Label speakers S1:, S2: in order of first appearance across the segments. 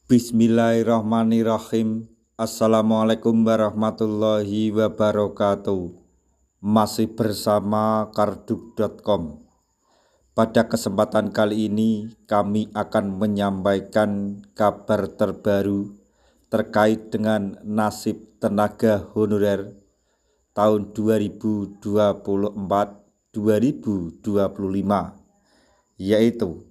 S1: Bismillahirrahmanirrahim. Assalamualaikum warahmatullahi wabarakatuh. Masih bersama karduk.com. Pada kesempatan kali ini kami akan menyampaikan kabar terbaru terkait dengan nasib tenaga honorer tahun 2024-2025, yaitu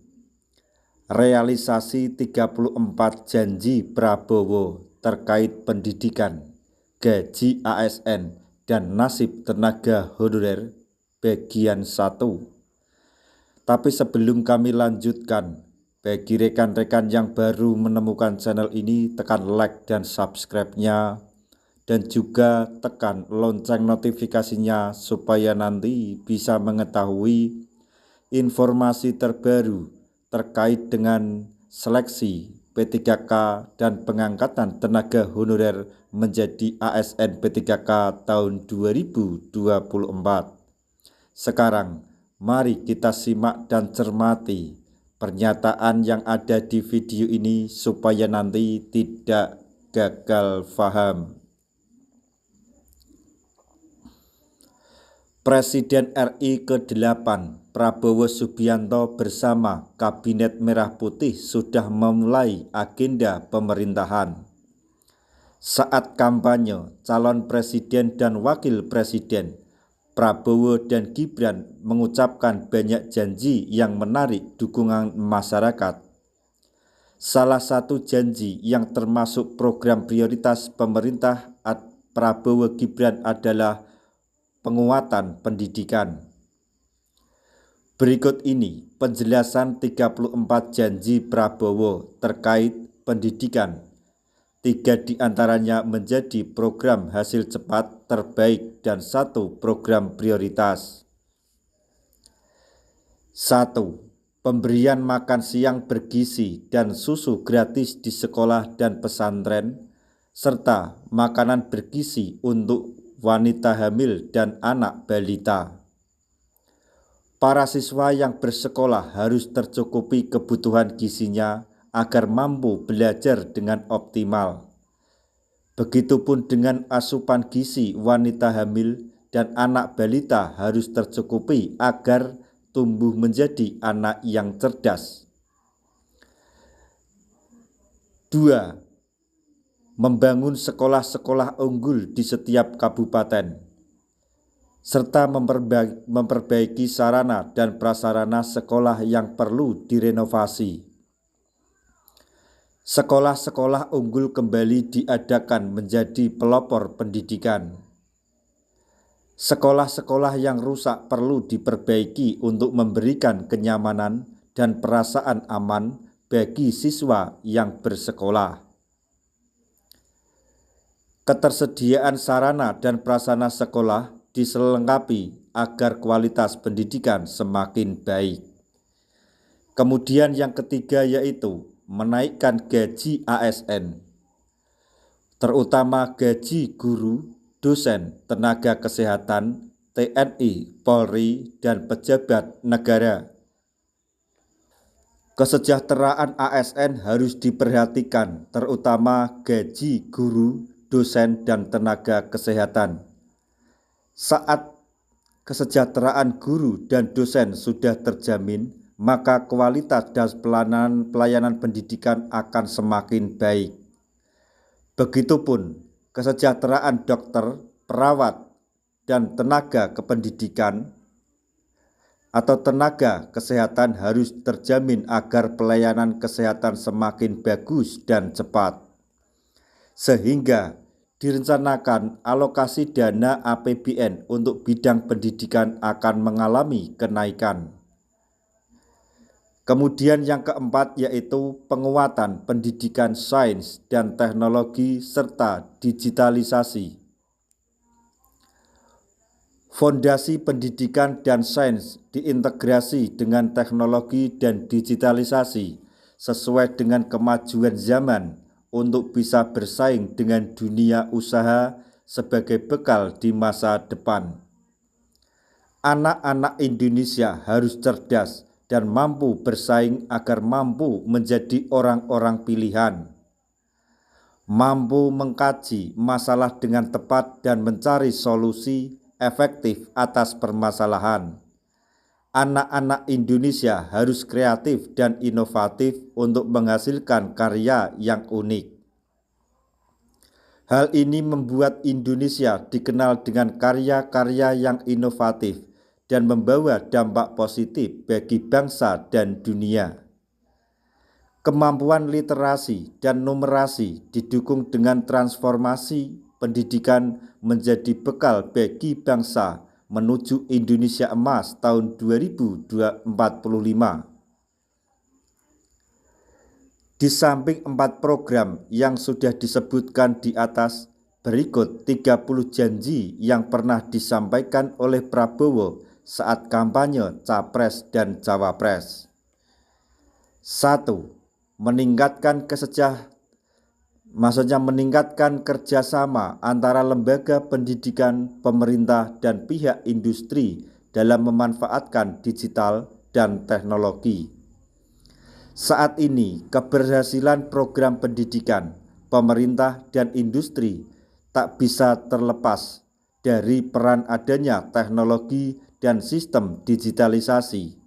S1: realisasi 34 janji Prabowo terkait pendidikan, gaji ASN, dan nasib tenaga honorer bagian 1. Tapi sebelum kami lanjutkan, bagi rekan-rekan yang baru menemukan channel ini, tekan like dan subscribe-nya, dan juga tekan lonceng notifikasinya supaya nanti bisa mengetahui informasi terbaru terkait dengan seleksi P3K dan pengangkatan tenaga honorer menjadi ASN P3K tahun 2024. Sekarang mari kita simak dan cermati pernyataan yang ada di video ini supaya nanti tidak gagal paham. Presiden RI ke-8 Prabowo Subianto bersama Kabinet Merah Putih sudah memulai agenda pemerintahan. Saat kampanye calon presiden dan wakil presiden, Prabowo dan Gibran mengucapkan banyak janji yang menarik dukungan masyarakat. Salah satu janji yang termasuk program prioritas pemerintah Prabowo Gibran adalah penguatan pendidikan. Berikut ini penjelasan 34 janji Prabowo terkait pendidikan. 3 diantaranya menjadi program hasil cepat terbaik dan 1 program prioritas. 1. Pemberian makan siang bergizi dan susu gratis di sekolah dan pesantren, serta makanan bergizi untuk wanita hamil dan anak balita. Para siswa yang bersekolah harus tercukupi kebutuhan gizinya agar mampu belajar dengan optimal. Begitupun dengan asupan gizi wanita hamil dan anak balita harus tercukupi agar tumbuh menjadi anak yang cerdas. 2. Membangun sekolah-sekolah unggul di setiap kabupaten, serta memperbaiki sarana dan prasarana sekolah yang perlu direnovasi. Sekolah-sekolah unggul kembali diadakan menjadi pelopor pendidikan. Sekolah-sekolah yang rusak perlu diperbaiki untuk memberikan kenyamanan dan perasaan aman bagi siswa yang bersekolah. Ketersediaan sarana dan prasarana sekolah diselengkapi agar kualitas pendidikan semakin baik. Kemudian yang ketiga yaitu menaikkan gaji ASN, terutama gaji guru, dosen, tenaga kesehatan, TNI, Polri, dan pejabat negara. Kesejahteraan ASN harus diperhatikan, terutama gaji guru, dosen, dan tenaga kesehatan. Saat kesejahteraan guru dan dosen sudah terjamin, maka kualitas dan pelayanan pendidikan akan semakin baik. Begitupun kesejahteraan dokter, perawat, dan tenaga kependidikan atau tenaga kesehatan harus terjamin agar pelayanan kesehatan semakin bagus dan cepat. Sehingga direncanakan alokasi dana APBN untuk bidang pendidikan akan mengalami kenaikan. Kemudian yang keempat yaitu penguatan pendidikan sains dan teknologi serta digitalisasi. Fondasi pendidikan dan sains diintegrasi dengan teknologi dan digitalisasi sesuai dengan kemajuan zaman untuk bisa bersaing dengan dunia usaha sebagai bekal di masa depan. Anak-anak Indonesia harus cerdas dan mampu bersaing agar mampu menjadi orang-orang pilihan. mampu mengkaji masalah dengan tepat dan mencari solusi efektif atas permasalahan. Anak-anak Indonesia harus kreatif dan inovatif untuk menghasilkan karya yang unik. Hal ini membuat Indonesia dikenal dengan karya-karya yang inovatif dan membawa dampak positif bagi bangsa dan dunia. Kemampuan literasi dan numerasi didukung dengan transformasi pendidikan menjadi bekal bagi bangsa menuju Indonesia Emas tahun 2045. Di samping 4 program yang sudah disebutkan di atas, berikut 30 janji yang pernah disampaikan oleh Prabowo saat kampanye Capres dan Cawapres. 1. Meningkatkan kerjasama antara lembaga pendidikan, pemerintah, dan pihak industri dalam memanfaatkan digital dan teknologi. Saat ini, keberhasilan program pendidikan, pemerintah, dan industri tak bisa terlepas dari peran adanya teknologi dan sistem digitalisasi.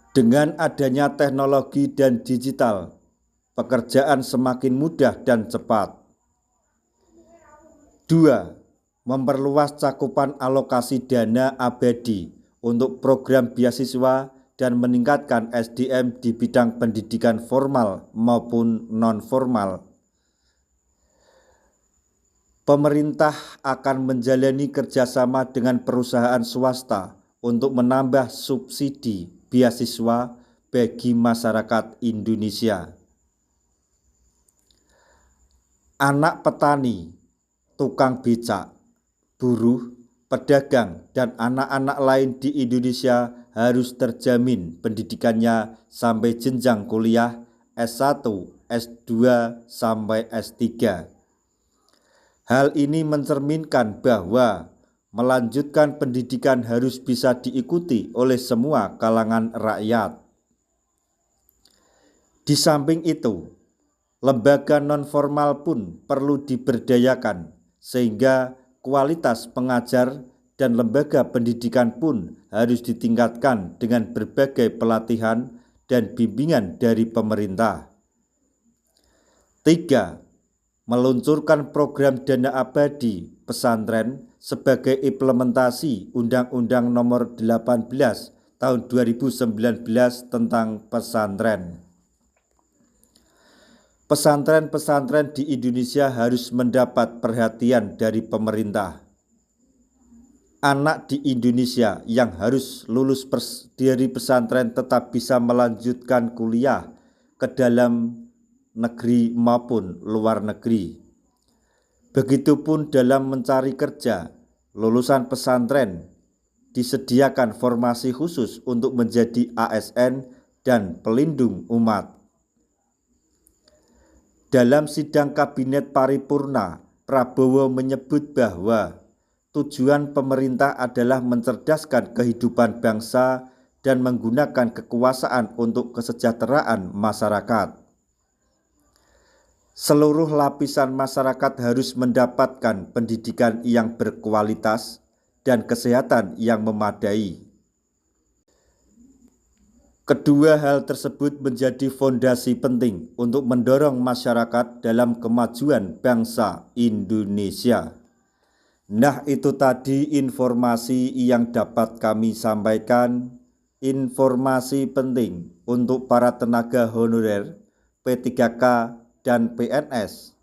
S1: Dengan adanya teknologi dan digital, pekerjaan semakin mudah dan cepat. 2. Memperluas cakupan alokasi dana abadi untuk program beasiswa dan meningkatkan SDM di bidang pendidikan formal maupun non-formal. Pemerintah akan menjalani kerjasama dengan perusahaan swasta untuk menambah subsidi beasiswa bagi masyarakat Indonesia. Anak petani, tukang becak, buruh, pedagang, dan anak-anak lain di Indonesia harus terjamin pendidikannya sampai jenjang kuliah S1, S2, sampai S3. Hal ini mencerminkan bahwa melanjutkan pendidikan harus bisa diikuti oleh semua kalangan rakyat. Di samping itu, lembaga non-formal pun perlu diberdayakan sehingga kualitas pengajar dan lembaga pendidikan pun harus ditingkatkan dengan berbagai pelatihan dan bimbingan dari pemerintah. 3. Meluncurkan program dana abadi pesantren sebagai implementasi Undang-Undang Nomor 18 Tahun 2019 tentang pesantren. Pesantren-pesantren di Indonesia harus mendapat perhatian dari pemerintah. Anak di Indonesia yang harus lulus dari pesantren tetap bisa melanjutkan kuliah ke dalam negeri maupun luar negeri. Begitupun dalam mencari kerja, lulusan pesantren disediakan formasi khusus untuk menjadi ASN dan pelindung umat. Dalam sidang Kabinet Paripurna, Prabowo menyebut bahwa tujuan pemerintah adalah mencerdaskan kehidupan bangsa dan menggunakan kekuasaan untuk kesejahteraan masyarakat. Seluruh lapisan masyarakat harus mendapatkan pendidikan yang berkualitas dan kesehatan yang memadai. Kedua hal tersebut menjadi fondasi penting untuk mendorong masyarakat dalam kemajuan bangsa Indonesia. Nah, itu tadi informasi yang dapat kami sampaikan. Informasi penting untuk para tenaga honorer, P3K, dan PNS.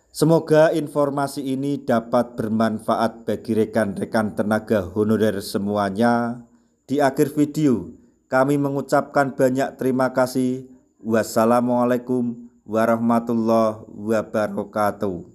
S1: Semoga informasi ini dapat bermanfaat bagi rekan-rekan tenaga honorer semuanya. Di akhir video, kami mengucapkan banyak terima kasih. Wassalamualaikum warahmatullahi wabarakatuh.